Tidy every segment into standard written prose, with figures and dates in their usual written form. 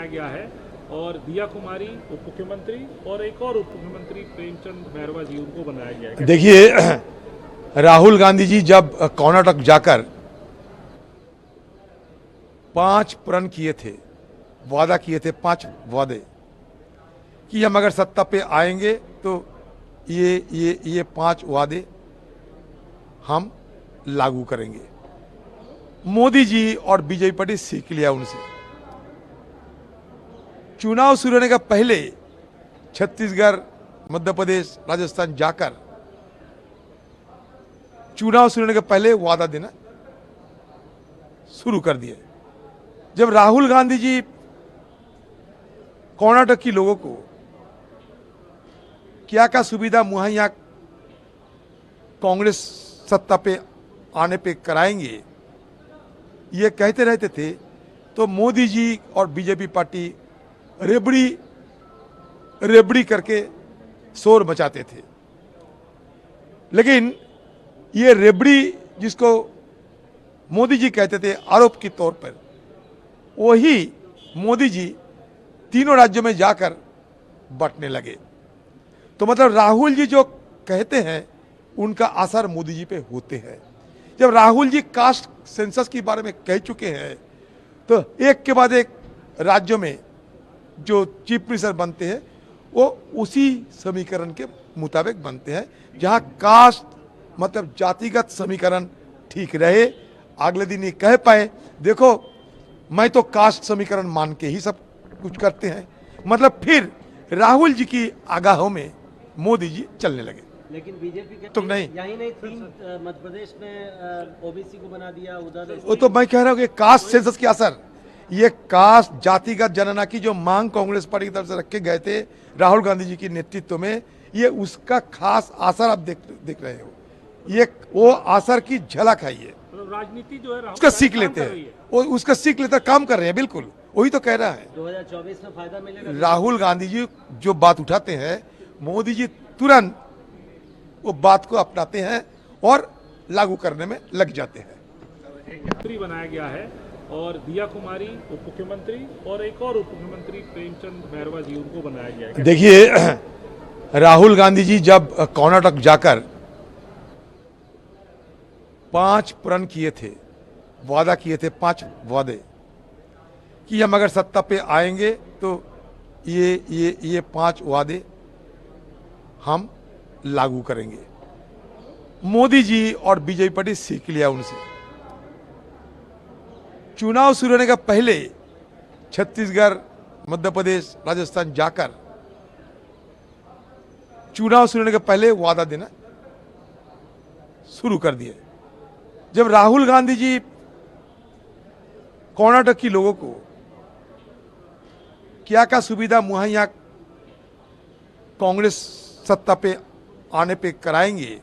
बनाया गया है और दिया कुमारी उप मुख्यमंत्री और एक और उप मुख्यमंत्री प्रेमचंद भैरवा जी उनको बनाया गया है। देखिए, राहुल गांधी जी जब कर्नाटक जाकर 5 प्रण किए थे, वादा किए थे, 5 वादे कि हम अगर सत्ता पे आएंगे तो ये 5 वादे हम लागू करेंगे। मोदी जी और बीजेपी पार्टी सीख लिया उनसे। चुनाव शुरू होने का पहले छत्तीसगढ़, मध्य प्रदेश, राजस्थान जाकर चुनाव शुरू होने के पहले वादा देना शुरू कर दिए। जब राहुल गांधी जी कर्नाटक के लोगों को क्या क्या सुविधा मुहैया कांग्रेस सत्ता पे आने पे कराएंगे, ये कहते रहते थे, तो मोदी जी और बीजेपी पार्टी रेबड़ी करके शोर मचाते थे। लेकिन ये रेबड़ी जिसको मोदी जी कहते थे आरोप के तौर पर, वही मोदी जी तीनों राज्यों में जाकर बंटने लगे। तो मतलब राहुल जी जो कहते हैं उनका असर मोदी जी पे होते हैं। जब राहुल जी कास्ट सेंसस के बारे में कह चुके हैं तो एक के बाद एक राज्यों में जो चीफ मिनिस्टर बनते हैं वो उसी समीकरण के मुताबिक बनते हैं, जहां कास्ट मतलब जातिगत समीकरण ठीक रहे। अगले दिन ये कह पाए, देखो मैं तो कास्ट समीकरण मान के ही सब कुछ करते हैं। मतलब फिर राहुल जी की आगाहों में मोदी जी चलने लगे। लेकिन बीजेपी तो नहीं, यही नहीं, 3 मध्य प्रदेश में ओबीसी को बना दिया, उधर वो तो मैं कह रहा हूँ कि कास्ट सेंसस के असर, ये कास्ट जातिगत जनगणना की जो मांग कांग्रेस पार्टी की तरफ से रखे गए थे राहुल गांधी जी के नेतृत्व में, ये उसका खास असर आप देख रहे हो। ये वो असर की झलक है। ये राजनीति जो है उसका सीख लेते हैं, वो उसका सीख लेते काम कर रहे हैं। बिल्कुल वही तो कह रहा है। 2024 में फायदा मिलेगा। राहुल गांधी जी जो बात उठाते हैं, मोदी जी तुरंत वो बात को अपनाते हैं और लागू करने में लग जाते हैं। मंत्री बनाया गया है और दिया कुमारी उप मुख्यमंत्री और एक और उप मुख्यमंत्री प्रेमचंद भैरवा जी उनको बनाया गया है। देखिए, राहुल गांधी जी जब कर्नाटक जाकर 5 प्रण किए थे, वादा किए थे, 5 वादे कि हम अगर सत्ता पे आएंगे तो ये 5 वादे हम लागू करेंगे। मोदी जी और बीजेपी पार्टी सीख लिया उनसे। चुनाव शुरू होने का पहले छत्तीसगढ़, मध्य प्रदेश, राजस्थान जाकर चुनाव शुरू होने के पहले वादा देना शुरू कर दिए। जब राहुल गांधी जी कर्नाटक के लोगों को क्या क्या सुविधा मुहैया कांग्रेस सत्ता पे आने पे कराएंगे,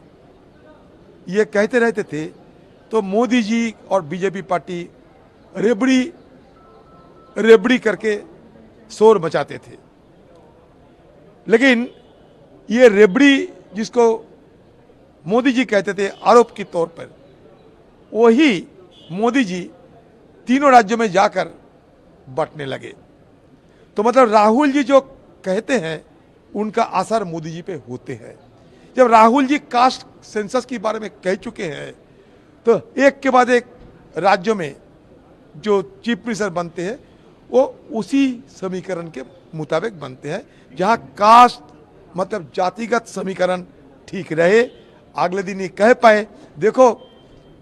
ये कहते रहते थे, तो मोदी जी और बीजेपी पार्टी रेबड़ी करके शोर मचाते थे। लेकिन ये रेबड़ी जिसको मोदी जी कहते थे आरोप के तौर पर, वही मोदी जी तीनों राज्यों में जाकर बंटने लगे। तो मतलब राहुल जी जो कहते हैं उनका असर मोदी जी पे होते हैं। जब राहुल जी कास्ट सेंसस के बारे में कह चुके हैं तो एक के बाद एक राज्यों में जो चीफ मिनिस्टर बनते हैं वो उसी समीकरण के मुताबिक बनते हैं, जहां कास्ट मतलब जातिगत समीकरण ठीक रहे। अगले दिन ये कह पाए, देखो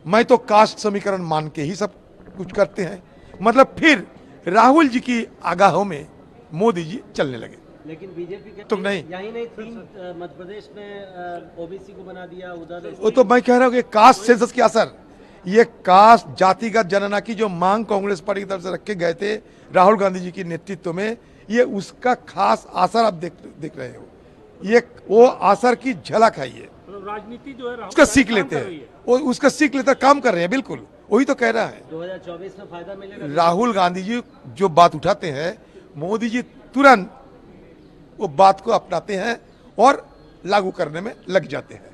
मैं तो कास्ट समीकरण मान के ही सब कुछ करते हैं। मतलब फिर राहुल जी की आगाहों में मोदी जी चलने लगे। लेकिन बीजेपी तो नहीं, यही नहीं, 3 मध्य प्रदेश में ओबीसी को बना दिया, उधर वो तो मैं कह रहा हूँ कि कास्ट सेंसस के असर, ये कास्ट जातिगत जनगणना की जो मांग कांग्रेस पार्टी की तरफ से रखे गए थे राहुल गांधी जी के नेतृत्व में, ये उसका खास असर आप देख रहे हो। ये वो असर की झलक है। ये राजनीति जो है उसका सीख लेते हैं, वो उसका सीख लेते काम कर रहे हैं। बिल्कुल वही तो कह रहा है। 2024 में फायदा मिलेगा। राहुल गांधी जी जो बात उठाते हैं, मोदी जी तुरंत वो बात को अपनाते हैं और लागू करने में लग जाते हैं।